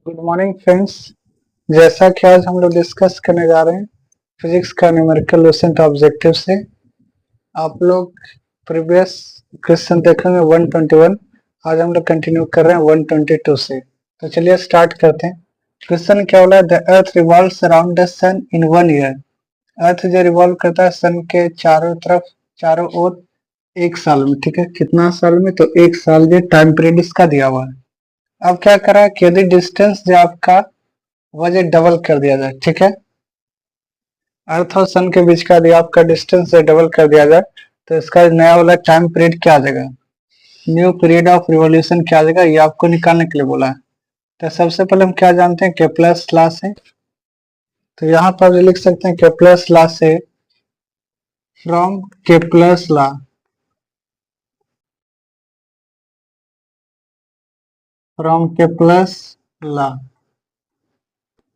Good morning friends. जैसा कि आज हम लोग डिस्कस करने जा रहे हैं फिजिक्स का न्यूमेरिकल क्वेश्चन ऑब्जेक्टिव से। आप लोग प्रीवियस क्वेश्चन देखेंगे 121। आज हम लोग कंटिन्यू कर रहे हैं 122 से। तो चलिए स्टार्ट करते हैं। क्वेश्चन क्या बोला है? The earth revolves around the sun in 1 year. Earth जो रिवॉल्व करता है सन के चारों ओर 1 साल में। ठीक है, कितना साल में? तो 1 साल जो टाइम पीरियड इसका दिया हुआ है। अब क्या करा है कि यदि डिस्टेंस जो आपका वजह डबल कर दिया जाए, ठीक है, अर्थ और सन के बीच का यदि आपका डिस्टेंस डबल कर दिया जाए तो इसका नया वाला टाइम पीरियड क्या आ जाएगा, न्यू पीरियड ऑफ रिवॉल्यूशन क्या आ जाएगा, ये आपको निकालने के लिए बोला है। तो सबसे पहले हम क्या जानते हैं, केप्लर्स लॉ से। तो यहाँ पर लिख सकते हैं केप्लर्स लॉ से, फ्रॉम केप्लर्स लॉ लॉ।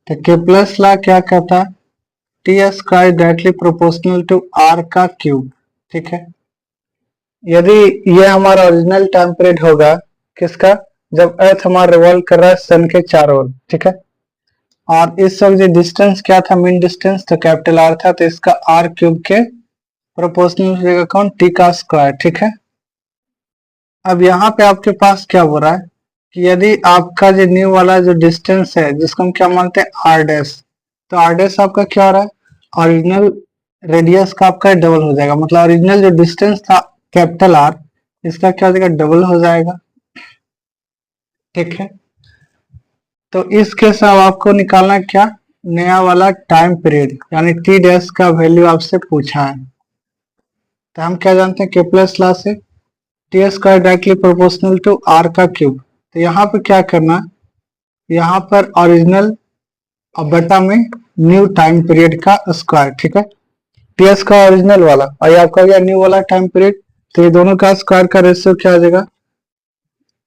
तो केप्लर्स लॉ क्या कहता है? T square directly proportional to R का क्यूब। ठीक है, यदि ये हमारा ओरिजिनल टाइम पीरियड होगा किसका, जब अर्थ हमारा रिवॉल्व कर रहा है सन के चारों ओर। ठीक है, और इस वक्त जो डिस्टेंस क्या था, मीन डिस्टेंस, तो कैपिटल आर था, तो इसका आर क्यूब के प्रोपोर्शनल हो जाएगा कौन, टी का स्क्वायर। ठीक है, अब यहाँ पे आपके पास क्या हो रहा है कि यदि आपका जो न्यू वाला जो डिस्टेंस है जिसको हम क्या मानते हैं आर डैश, तो आर डैश आपका क्या हो रहा है, ओरिजिनल रेडियस का आपका डबल हो जाएगा। मतलब ओरिजिनल जो डिस्टेंस था कैपिटल आर, इसका क्या हो जाएगा, डबल हो जाएगा। ठीक है, तो इस केस में आपको निकालना क्या, नया वाला टाइम पीरियड, यानी टी डैश का वैल्यू आपसे पूछा है। तो हम क्या जानते हैं केप्लर्स लॉ से, T square directly proportional to R का क्यूब। तो यहाँ पे क्या करना, यहाँ पर ओरिजिनल और बटा में न्यू टाइम पीरियड का स्क्वायर। ठीक है, टीएस का ओरिजिनल वाला और आपका गया न्यू वाला टाइम पीरियड, तो ये दोनों का स्क्वायर का रेशियो क्या आ जाएगा,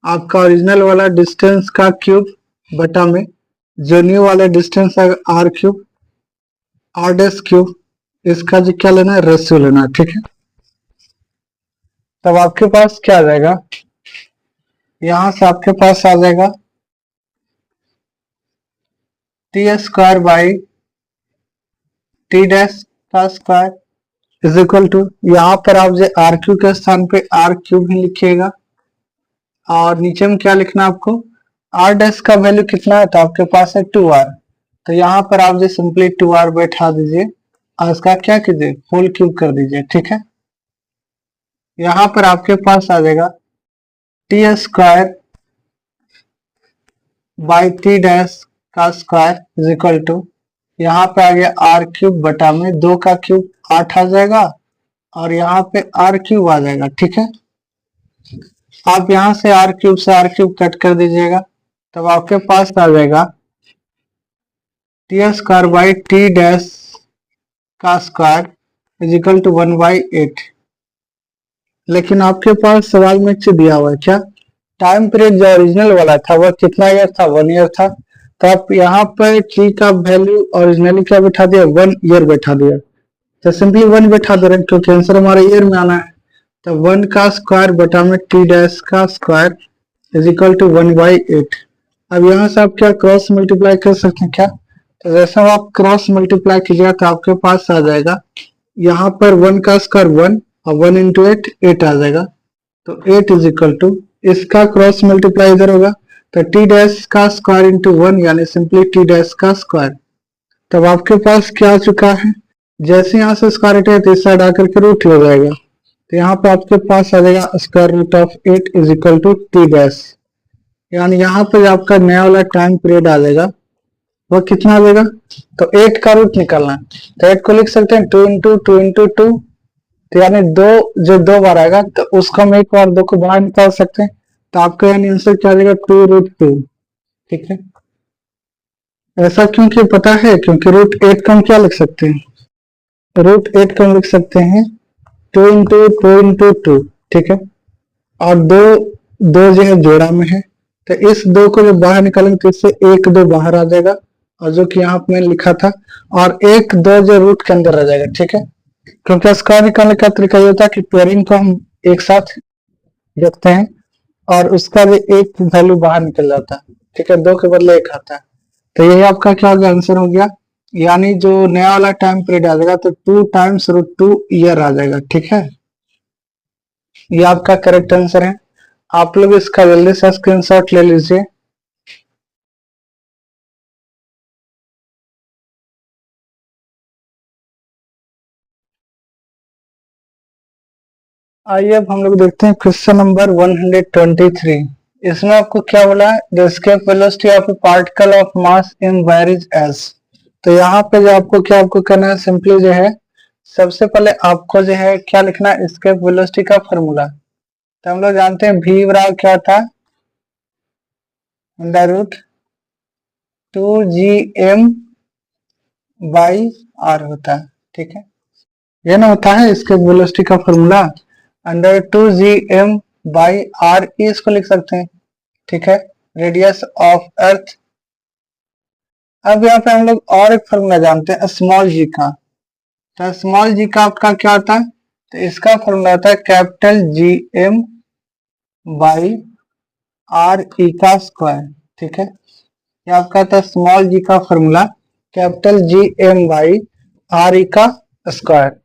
आपका ओरिजिनल वाला डिस्टेंस का क्यूब बटा में जो न्यू वाला डिस्टेंस है R cube, R dash cube, इसका जो क्या लेना है, रेशियो लेना है। ठीक है, तब आपके पास क्या आ जाएगा, यहां से आपके पास आ जाएगा T square by T dash का स्क्वायर इज इक्वल टू, यहाँ पर आप जो आर क्यू के स्थान पे आर क्यूब ही लिखिएगा, और नीचे में क्या लिखना आपको, आर डैश का वैल्यू कितना है, तो आपके पास है 2r, तो यहाँ पर आप जो सिंपली 2r बैठा दीजिए और इसका क्या कीजिए, होल क्यूब कर दीजिए। ठीक है, यहाँ पर आपके पास आ जाएगा T square by T dash का स्क्वायर इज इक्वल टू, यहाँ पे आ गया आर क्यूब बटा में 2 का क्यूब 8 आ जाएगा, और यहाँ पे आर क्यूब आ जाएगा। ठीक है, आप यहां से आर क्यूब से आर क्यूब कट कर दीजिएगा, तब आपके पास आ जाएगा T square by T dash का स्क्वायर इज इक्वल टू 1/8। लेकिन आपके पास सवाल में दिया हुआ है क्या, टाइम पीरियड जो ओरिजिनल वाला था वह कितना ईयर था, 1 ईयर था। तो आप यहाँ पर टी का वैल्यू ओरिजिनली क्या बैठा दिया, 1 ईयर बैठा दिया, तो सिंपली 1 बैठा दे रहे हैं क्योंकि आंसर हमारा ईयर में आना है। तो 1 का स्क्वायर बटा में टी डैश का स्क्वायर इज इक्वल टू 1/8। अब यहाँ से आप क्या क्रॉस मल्टीप्लाई कर सकते हैं क्या, तो जैसा आप क्रॉस मल्टीप्लाई कीजिएगा तो आपके पास आ जाएगा, यहाँ पर 1 का स्क्वायर 1 और 1 इंटू 8 आ जाएगा, तो 8 इज इक्वल टू, इसका क्रॉस मल्टीप्लाई इधर होगा तो टी डैश का स्क्वायर इंटू 1 यानी सिंपली टी डैश का स्क्वायर। तब आपके पास क्या आ चुका है, जैसे यहाँ से स्क्वायर रूट है तो इस साइड आकर के रूट हो जाएगा, तो यहाँ पे आपके पास आ जाएगा square root of 8 is equal to T dash, यानी यहाँ पे आपका नया वाला टाइम पीरियड आ जाएगा, वो कितना आ जाएगा, तो 8 का रूट निकालना है, तो 8 को लिख सकते हैं 2 इंटू 2 इंटू 2, तो यानी 2 जो 2 बार आएगा तो उसको हम एक बार 2 को बाहर निकाल सकते हैं, तो आपका यानी आंसर क्या आ जाएगा 2√2। ठीक है, ऐसा क्योंकि पता है, क्योंकि √8 को हम क्या लिख सकते हैं, √8 को हम लिख सकते हैं 2 इंटू 2 इंटू 2। ठीक है, और दो जो है जोड़ा में है, तो इस 2 को जब बाहर निकालेंगे तो इससे 1 2 बाहर आ जाएगा, और जो कि यहाँ पे मैंने लिखा था, और 1 2 जो रूट के अंदर आ जाएगा। ठीक है, क्योंकि स्क्वायर निकालने का तरीका ये होता है कि पेयरिंग को हम एक साथ रखते हैं और उसका भी एक वैल्यू बाहर निकल जाता है, ठीक है, 2 के बदले 1 आता है। तो यही आपका क्या हो गया, आंसर हो गया। यानी जो नया वाला टाइम पीरियड आ जाएगा तो 2 टाइम्स √2 ईयर आ जाएगा। ठीक है, ये आपका करेक्ट आंसर है। आप लोग इसका जल्दी से स्क्रीनशॉट ले लीजिए। आइए अब हम लोग देखते हैं क्वेश्चन नंबर 123। इसमें आपको क्या बोला है, the escape velocity of a particle of mass in varies as. तो यहाँ पे जो आपको क्या आपको करना है, सिंपली जो है सबसे पहले आपको जो है क्या लिखना है, एस्केप वेलोसिटी का फॉर्मूला। तो हम लोग जानते हैं v बराबर क्या था, √2gm बाई r होता है। ठीक है, ये ना होता है इसके वेलोसिटी का फॉर्मूला, √2gm बाई r, इसको लिख सकते हैं। ठीक है, रेडियस ऑफ अर्थ। अब यहाँ पे हम लोग और एक फॉर्मूला जानते हैं स्मॉल जी का। तो स्मॉल जी का आपका क्या होता है, तो इसका फॉर्मूला होता है capital G M by R E का स्क्वायर। ठीक है, ये आपका था स्मॉल जी का formula, capital G M by R E का स्क्वायर।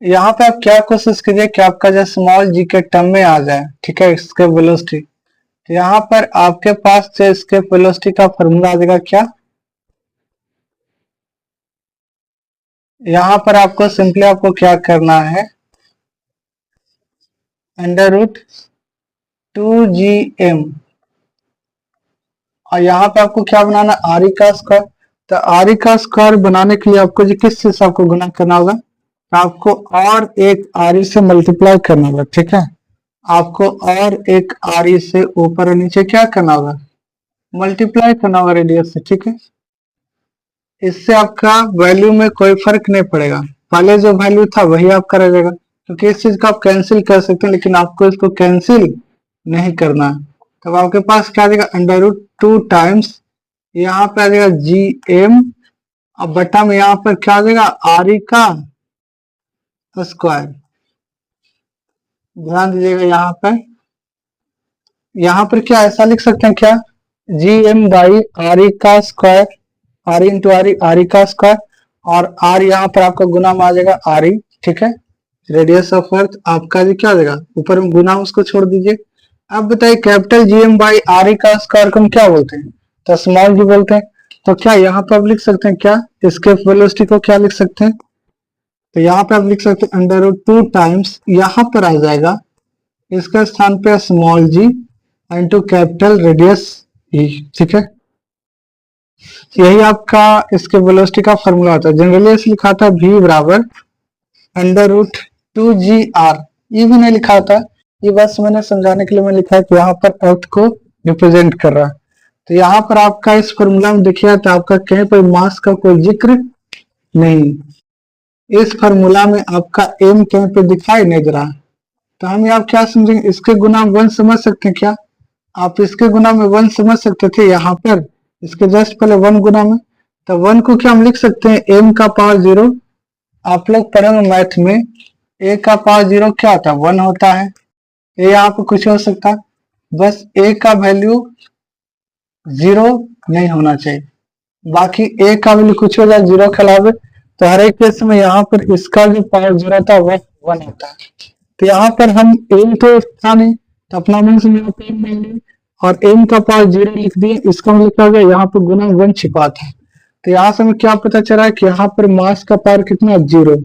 यहाँ पे आप क्या कोशिश कीजिए कि आपका जो स्मॉल जी के टर्म में आ जाए। ठीक है, इसके वेलोसिटी। तो यहाँ पर आपके पास जो इसके वेलोसिटी का फॉर्मूला आ जाएगा क्या, यहाँ पर आपको सिंपली आपको क्या करना है, √2gm, और यहाँ पे आपको क्या बनाना, आर ई का स्क्वायर। तो आर ई का स्क्वायर बनाने के लिए आपको जो किस चीज से आपको गुना करना होगा, तो आपको और एक आर ई से मल्टीप्लाई करना होगा। ठीक है, आपको और एक आर ई से ऊपर और नीचे क्या करना होगा, मल्टीप्लाई करना होगा रेडियस से। ठीक है, इससे आपका वैल्यू में कोई फर्क नहीं पड़ेगा, पहले जो वैल्यू था वही आपका रह जाएगा। क्योंकि इस चीज को आप कैंसिल कर सकते हैं, लेकिन आपको इसको कैंसिल नहीं करना है। तब आपके पास क्या आ जाएगा, √2 टाइम्स, यहाँ पे आ जाएगा जी एम, अब बटा में यहाँ पर क्या आ जाएगा, आर ई का स्क्वायर। ध्यान दीजिएगा यहाँ पर क्या ऐसा लिख सकते हैं क्या, G M by R E का square, R E into R E का स्क्वायर, और आर यहाँ पर आपका गुना में आ जाएगा आर ई। ठीक है, रेडियस ऑफ अर्थ आपका जी क्या हो जाएगा, ऊपर में गुना उसको छोड़ दीजिए। अब बताइए capital GM by R E का स्क्वायर को हम क्या बोलते हैं, तो स्मॉल जी बोलते हैं। तो क्या यहाँ पर आप लिख सकते हैं क्या, इसके वेलोसिटी को क्या लिख सकते हैं, तो यहाँ पे आप लिख सकते हैं √2 टाइम्स, यहाँ पर आ जाएगा इसका स्थान पे स्मॉल जी इंटू कैपिटल रेडियस ई। ठीक है, यही आपका इसके वेलोसिटी का फॉर्मूला होता है। जनरली ऐसे लिखा था v बराबर √2gr, ये भी नहीं लिखा होता, ये बस मैंने समझाने के लिए मैं लिखा है कि यहाँ पर अर्थ को रिप्रेजेंट कर रहा है। तो यहाँ पर आपका इस फॉर्मूला में देखिए तो आपका कहीं पर मास का कोई जिक्र नहीं, इस फॉर्मूला में आपका एम कहीं पे दिखाई नहीं दे रहा। तो हम यहाँ क्या समझेंगे, इसके गुना में 1 समझ सकते हैं क्या, आप इसके गुना में 1 समझ सकते थे यहाँ पर, इसके जस्ट पहले 1 गुना में। तो 1 को क्या हम लिख सकते हैं, m का पावर 0। आप लोग पढ़ेंगे मैथ में a का पावर 0 क्या होता है, 1 होता है। ये यहाँ पे कुछ हो सकता है, बस a का वैल्यू 0 नहीं होना चाहिए, बाकी a का वैल्यू कुछ हो जाए 0 के अलावे। तो हर एक केस में यहाँ पर इसका जो पावर 0 था वह 1 होता है। तो यहाँ पर हम m तो था नहीं, तो अपना मन से यहाँ पे m मान लिया और m का पावर 0 लिख दिए, इसका मतलब क्या हो गया, यहाँ पर गुना 1 छिपा था। तो यहाँ से हमें क्या पता चला है कि यहाँ पर मास का पावर कितना, 0।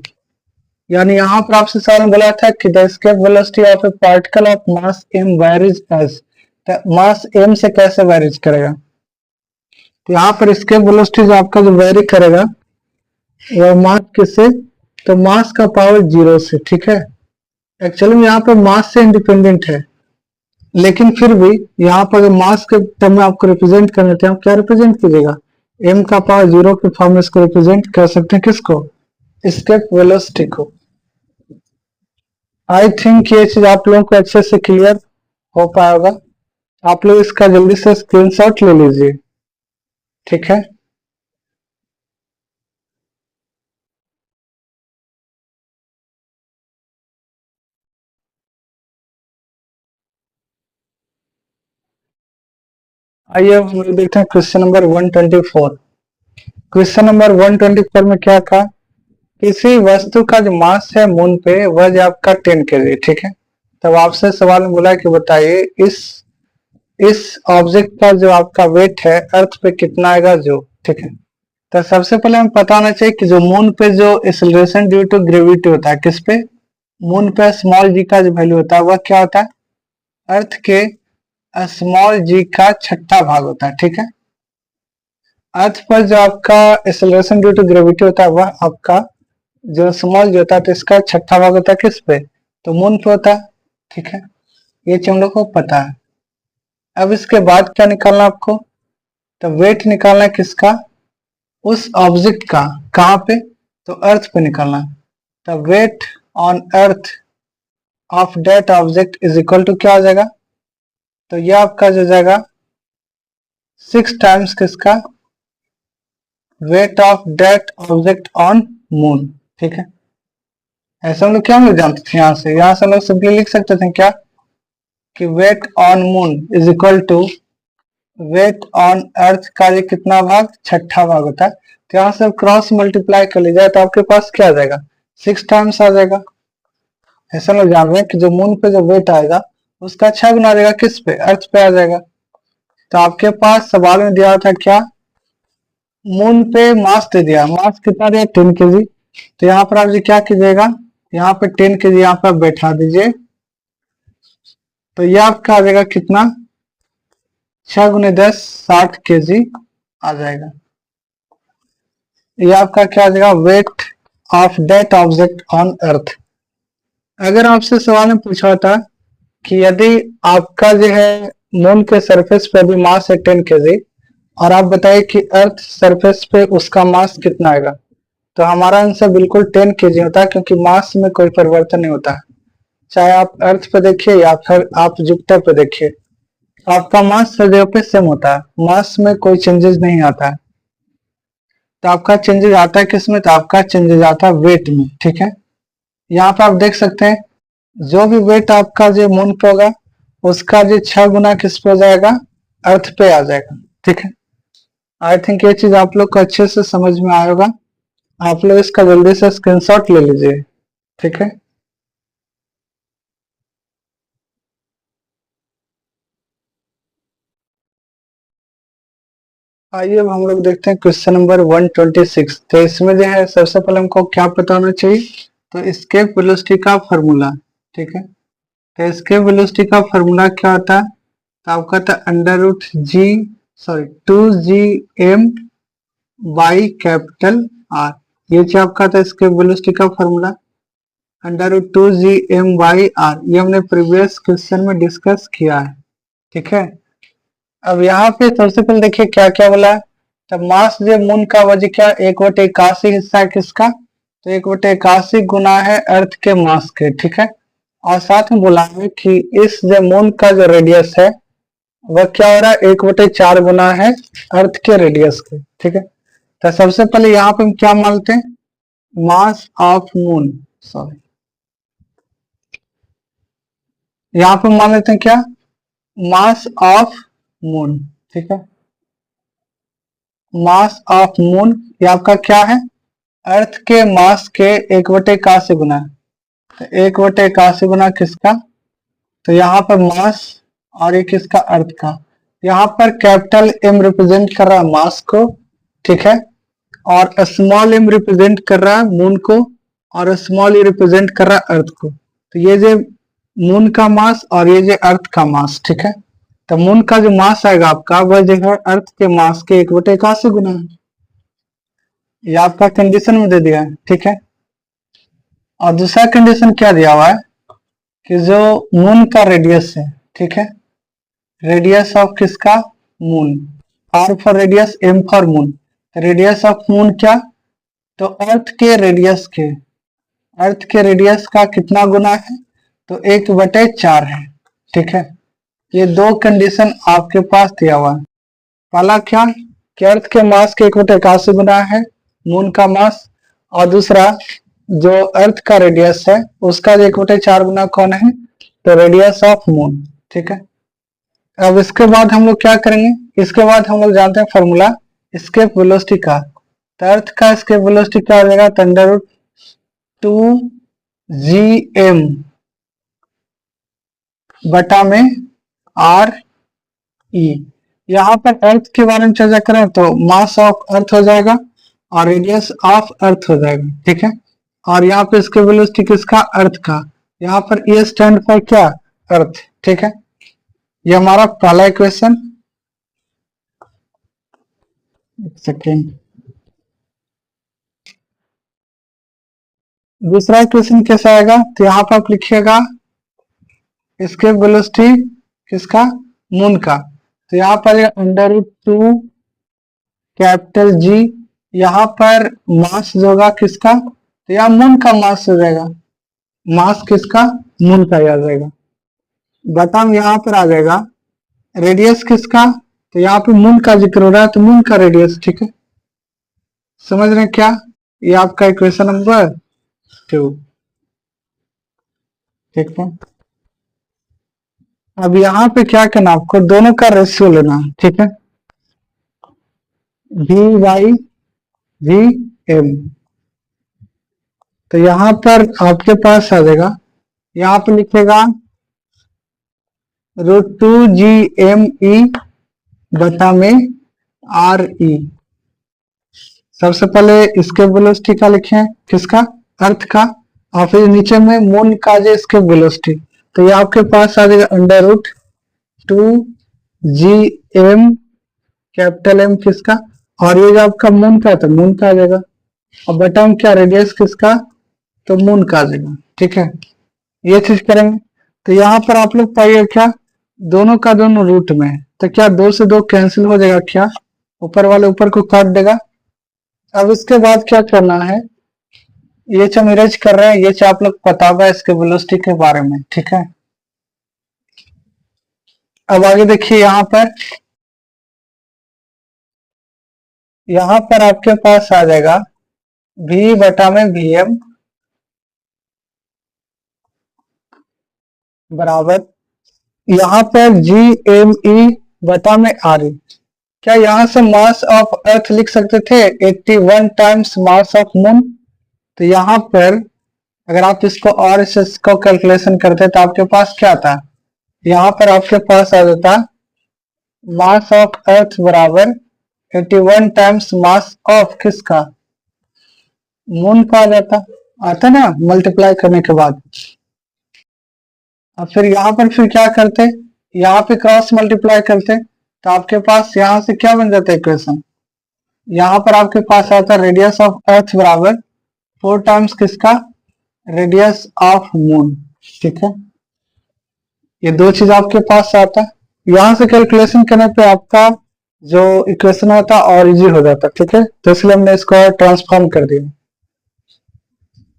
यानी यहाँ पर आपसे सवाल बोला था कि the escape velocity of a particle of mass m varies as, तो मास m से कैसे वेरीज करेगा, तो यहाँ पर एस्केप वेलोसिटी जो आपका जो वेरी करेगा वह मास किससे, तो मास का पावर 0 से। ठीक है, एक्चुअली में यहाँ पर मास से इंडिपेंडेंट है, लेकिन फिर भी यहाँ पर मास के टर्म में आपको रिप्रेजेंट करना थे, आप क्या रिप्रेजेंट कीजिएगा, m का पावर 0 के फॉर्म में इसको रिप्रेजेंट कर सकते हैं, किसको, एस्केप वेलोसिटी को। आई थिंक ये चीज आप लोगों को अच्छे से क्लियर हो पाएगा। आप लोग इसका जल्दी से स्क्रीनशॉट ले लीजिए। ठीक है। आइए अब हम लोग देखते हैं क्वेश्चन नंबर 124। क्वेश्चन नंबर 124 में क्या कहा, किसी वस्तु का जो मास है मून पे वह जो आपका 10 kg, ठीक है। तब आपसे सवाल में बोला कि बताइए इस ऑब्जेक्ट का जो आपका वेट है अर्थ पे कितना आएगा, जो, ठीक है। तो सबसे पहले हमें पता होना चाहिए कि जो मून पे जो एक्सेलरेशन ड्यू टू ग्रेविटी होता है, किस पे, मून पे स्मॉल जी का जो वैल्यू होता है वह क्या होता है, अर्थ के स्मॉल जी का छठा भाग होता है, ठीक है। अर्थ पर जो आपका एक्सेलरेशन ड्यू टू ग्रेविटी होता है वह आपका जो स्मॉल जो होता है तो इसका छठा भाग होता है किस पे, तो मून पे होता है, ठीक है। ये चीज हम लोग को पता है। अब इसके बाद क्या निकालना आपको, तो वेट निकालना है किसका, उस ऑब्जेक्ट का, कहाँ पे, तो अर्थ पे निकालना। तो weight on earth of that object is equal to क्या हो जाएगा, तो यह आपका जो जाएगा 6 टाइम्स किसका, weight of that object on moon, ठीक है। ऐसा हम लोग क्या लोग जानते थे, यहाँ से हम लोग सिंपली लिख सकते थे क्या, कि weight on moon is equal to weight on earth का ये कितना भाग, छठा भाग होता है। तो यहाँ से क्रॉस मल्टीप्लाई कर लीजिए तो आपके पास क्या आ जाएगा, 6 टाइम्स आ जाएगा। ऐसा लोग जान रहे हैं कि जो मून पे जो वेट आएगा उसका 6 गुना आ जाएगा किस पे, अर्थ पे आ जाएगा। तो आपके पास सवाल में दिया था क्या, मून पे मास दे दिया, मास कितना दिया, 10 kg। तो यहाँ पर आप जी क्या कीजिएगा, यहाँ पे 10 kg यहाँ पर बैठा दीजिए, तो यह आपका आ जाएगा कितना, 6 गुने 10 60 kg आ जाएगा। यह आपका क्या आ जाएगा, weight of that object on earth. अगर आपसे सवाल में पूछा था कि यदि आपका जो है मून के सरफेस पे भी मास है 10 kg और आप बताइए कि अर्थ सरफेस पे उसका मास कितना आएगा, तो हमारा आंसर बिल्कुल 10 kg होता है, क्योंकि मास में कोई परिवर्तन नहीं होता है। चाहे आप अर्थ पे देखिए या फिर आप जुपिटर पे देखिए, आपका मास हर जगह पे सेम होता है, मास में कोई चेंजेस नहीं आता है। तो आपका चेंजेस आता है किसमें, तो आपका चेंजेस आता है वेट में, ठीक है। यहाँ पे आप देख सकते हैं जो भी वेट आपका जो मून पे होगा उसका जो 6 गुना किस पे हो जाएगा, अर्थ पे आ जाएगा, ठीक है। आई थिंक ये चीज आप लोग को अच्छे से समझ में आया होगा। आप लोग इसका जल्दी से स्क्रीनशॉट ले लीजिए, ठीक है। आइए अब हम लोग देखते हैं क्वेश्चन नंबर 126। तो इसमें जो है सबसे पहले हमको क्या पता होना चाहिए, तो एस्केप वेलोसिटी का फॉर्मूला, ठीक है। तो एस्केप वेलोसिटी का फॉर्मूला क्या होता है, तो आपका था two G M by capital R. ये जो आपका था एस्केप वेलोसिटी का फॉर्मूला, √2gm/r। ये हमने प्रीवियस क्वेश्चन में डिस्कस किया है, ठीक है। अब यहाँ पे सबसे पहले देखिए क्या क्या बोला है, तो मास जो मून का वजह क्या, 1/81 हिस्सा है किसका, तो 1/81 गुना है अर्थ के मास के, ठीक है। और साथ में बोला है कि इस जो मून का जो रेडियस है वह क्या हो रहा है, 1/4 गुना है अर्थ के रेडियस के, ठीक है। तो सबसे पहले यहाँ पे हम क्या मानते हैं, मास ऑफ मून, सॉरी यहाँ पे मान लेते हैं क्या, मास ऑफ मून, ठीक है। मास ऑफ मून ये आपका क्या है, अर्थ के मास के 1/81 गुना, तो 1/81 गुना किसका, तो यहाँ पर मास और ये किसका, अर्थ का। यहाँ पर कैपिटल एम रिप्रेजेंट कर रहा है मास को, ठीक है, और स्मॉल एम रिप्रेजेंट कर रहा है मून को, और स्मॉल ई रिप्रेजेंट कर रहा है अर्थ को। तो ये जो मून का मास और ये जो अर्थ का मास, ठीक है। तो मून का जो मास आएगा आपका वह जो है अर्थ के मास के 1/81 गुना है। ये आपका कंडीशन में दे दिया है, ठीक है। और दूसरा कंडीशन क्या दिया हुआ है कि जो मून का रेडियस है, ठीक है, रेडियस ऑफ किसका, moon, R for radius, M for moon. Radius of moon क्या, तो अर्थ के रेडियस का कितना गुना है, तो 1/4 है, ठीक है। ये दो कंडीशन आपके पास दिया हुआ है। पहला क्या कि अर्थ के मास के 1/81 गुना है मून का मास, और दूसरा जो अर्थ का रेडियस है उसका 1/4 गुना कौन है, तो रेडियस ऑफ मून, ठीक है। अब इसके बाद हम लोग क्या करेंगे, इसके बाद हम लोग जानते हैं फॉर्मूला एस्केप वेलोसिटी का। तो अर्थ का एस्केप वेलोसिटी क्या हो जाएगा, √2gm बटा में r e। यहाँ पर अर्थ के बारे में चर्चा करें तो मास ऑफ अर्थ हो जाएगा और रेडियस ऑफ अर्थ हो जाएगा, ठीक है। और यहाँ पे इसके वेलोसिटी किसका, अर्थ का। यहाँ पर ये स्टैंड फॉर क्या, अर्थ, ठीक है। ये हमारा पहला इक्वेशन। एक सेकेंड, दूसरा इक्वेशन कैसा आएगा, तो यहाँ पर आप लिखिएगा इसके वेलोसिटी किसका, मून का। तो यहाँ पर √2 कैपिटल जी, यहाँ पर मास जो होगा किसका, तो यहाँ मून का मास हो जाएगा, मास किसका, मून का आ जाएगा। बटम यहाँ पर आ जाएगा रेडियस किसका, तो यहाँ पे मून का जिक्र हो रहा है तो मून का रेडियस, ठीक है। समझ रहे हैं क्या, ये आपका इक्वेशन नंबर 2, ठीक है। अब यहाँ पे क्या करना, आपको दोनों का रेशियो लेना, ठीक है। v/gm, तो यहाँ पर आपके पास आ जाएगा, यहाँ पे लिखेगा √2gme बटा में re। सबसे पहले इसके वेलोसिटी का लिखें, किसका, अर्थ का, और फिर नीचे में मून का जो इसके वेलोसिटी। तो ये आपके पास आ जाएगा √2gm कैपिटल M किसका, और ये जो आपका मून का है तो मून का आ जाएगा, और बटा में क्या, रेडियस किसका, तो मून का आ जाएगा, ठीक है। ये चीज करेंगे तो यहाँ पर आप लोग पाइए क्या, दोनों का दोनों रूट में है, तो क्या 2 से 2 कैंसिल हो जाएगा, क्या ऊपर वाले ऊपर को काट देगा। अब इसके बाद क्या करना है, ये जो हम इरेज कर रहे हैं ये जो आप लोग पता होगा इसके वेलोसिटी के बारे में, ठीक है। अब आगे देखिए, यहाँ पर आपके पास आ जाएगा v बटा में vm बराबर यहाँ पर gme बटा में re। क्या यहाँ से मास ऑफ अर्थ लिख सकते थे 81 टाइम्स मास ऑफ मून। तो यहाँ पर अगर आप इसको और इसको कैलकुलेशन करते तो आपके पास क्या था, यहाँ पर आपके पास आ जाता मास ऑफ अर्थ बराबर 81 टाइम्स मास ऑफ किसका, मून का आ जाता, आता ना मल्टीप्लाई करने के बाद। अब फिर यहाँ पर फिर क्या करते, यहाँ पे क्रॉस मल्टीप्लाई करते तो आपके पास यहाँ से क्या बन जाता है इक्वेशन, यहाँ पर आपके पास आता है रेडियस ऑफ अर्थ बराबर 4 टाइम्स किसका, रेडियस ऑफ मून, ठीक है। ये दो चीज आपके पास आता है, यहाँ से कैलकुलेशन करने पे आपका जो इक्वेशन होता और इजी हो जाता, ठीक है। तो इसलिए हमने इसको ट्रांसफॉर्म कर दिया।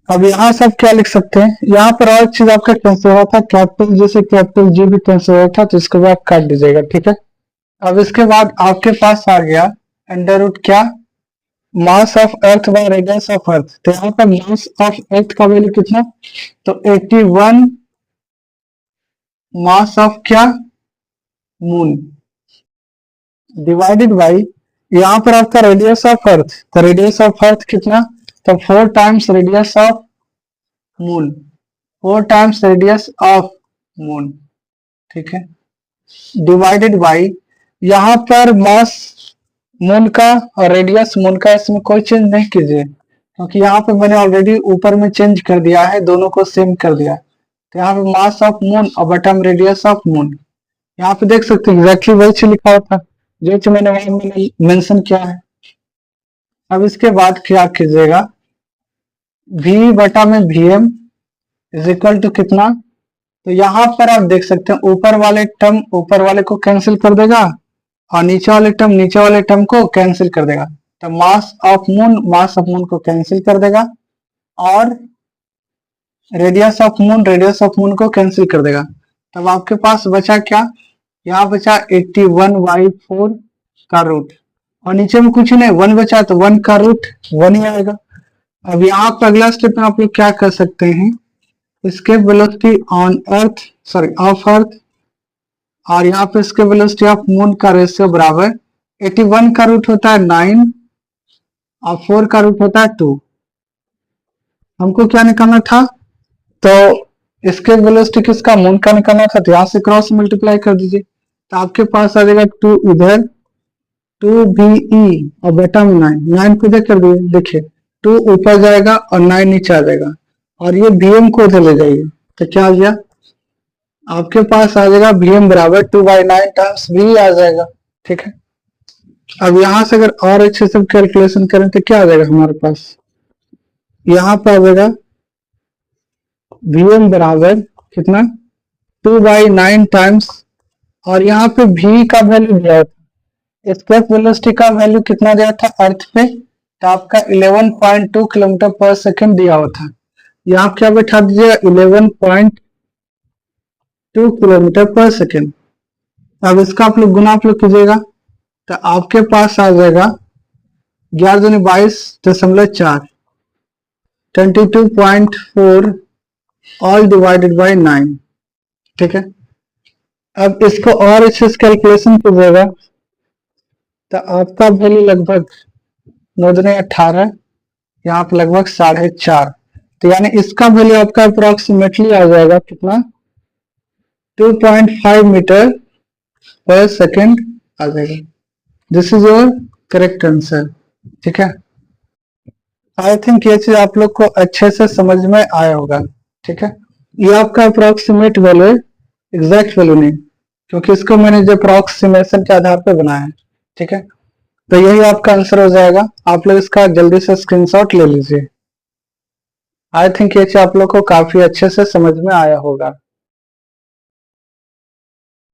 अब यहाँ सब क्या लिख सकते हैं, यहाँ पर और चीज आपका कैंसिल हो रहा था, कैपिटल जी से कैपिटल जी भी कैंसिल हो रहा था, तो इसको भी आप काट दीजिएगा, ठीक है। अब इसके बाद आपके पास आ गया √ क्या, mass of earth by radius of earth. तो यहाँ पर मास ऑफ अर्थ का वैल्यू कितना, तो 81 मास ऑफ क्या, मून, डिवाइडेड बाई यहाँ पर आपका रेडियस ऑफ अर्थ, तो रेडियस ऑफ अर्थ कितना, तो 4 times radius of moon, 4 times radius of moon, ठीक है, डिवाइडेड बाई यहाँ पर मास मून का और रेडियस मून का, इसमें कोई चेंज नहीं कीजिए क्योंकि यहाँ पे मैंने ऑलरेडी ऊपर में चेंज कर दिया है, दोनों को सेम कर दिया। तो यहाँ पे मास ऑफ मून और बटम रेडियस ऑफ मून, यहाँ पे देख सकते हैं एग्जैक्टली वही चीज लिखा हुआ था जो चीज मैंने मेंशन किया है। अब इसके बाद क्या कीजिएगा, v बटा में vm इज इक्वल टू कितना, तो यहाँ पर आप देख सकते हैं ऊपर वाले टर्म ऊपर वाले को कैंसिल कर देगा और नीचे वाले टर्म को कैंसिल कर देगा। तो मास ऑफ मून को कैंसिल कर देगा और रेडियस ऑफ मून को कैंसिल कर देगा। तब आपके पास बचा क्या, यहाँ बचा 81/4 का रूट, और नीचे में कुछ नहीं 1 बचा, तो 1 का रूट 1 ही आएगा। अब यहाँ पर अगला स्टेप में आप लोग क्या कर सकते हैं, इसके वेलोसिटी ऑफ अर्थ और यहाँ पे इसके वेलोसिटी ऑफ मून का रेशियो बराबर 81 का रूट होता है 9 और 4 का रूट होता है 2। हमको क्या निकालना था, तो इसके वेलोसिटी किसका, मून का निकालना था, तो यहाँ से क्रॉस मल्टीप्लाई कर दीजिए तो आपके पास आ जाएगा 2 इधर 2VE और बटा में 9 को इधर कर दिए, देखिए 2 ऊपर जाएगा और 9 नीचे आ जाएगा और ये VM को इधर ले जाइए तो क्या आ गया, आपके पास आ जाएगा VM बराबर 2/9 टाइम्स V आ जाएगा। ठीक है, अब यहाँ से अगर और अच्छे से कैलकुलेशन करें तो क्या आ जाएगा हमारे पास, यहाँ पर आ जाएगा VM बराबर कितना 2/9 टाइम्स और यहाँ पे V का वैल्यू दिया था, स्केप वेलोसिटी का वैल्यू कितना दिया था अर्थ पे, तो आपका 11.2 किलोमीटर पर सेकंड दिया हुआ था, यहाँ क्या बैठा दीजिएगा 11.2 किलोमीटर पर सेकंड। अब इसका आप लोग गुना कीजिएगा तो आपके पास आ जाएगा 11×22.4 22.4 ऑल डिवाइडेड बाई 9। ठीक है, अब इसको और अच्छे से कैलकुलेशन कीजिएगा तो आपका वैल्यू लगभग 9×18 यहाँ पे लगभग 4.5, तो यानी इसका वैल्यू आपका अप्रोक्सीमेटली आ जाएगा कितना 2.5 मीटर पर सेकंड आ जाएगा। This is your correct answer. ठीक है, आई थिंक ये चीज आप लोग को अच्छे से समझ में आया होगा। ठीक है, ये आपका अप्रोक्सीमेट वैल्यू, एग्जैक्ट वैल्यू नहीं, क्योंकि इसको मैंने जो अप्रोक्सीमेशन के आधार पर बनाया है। ठीक है, तो यही आपका आंसर हो जाएगा, आप लोग इसका जल्दी से स्क्रीनशॉट ले लीजिए। आई थिंक ये चीज आप लोग को काफी अच्छे से समझ में आया होगा।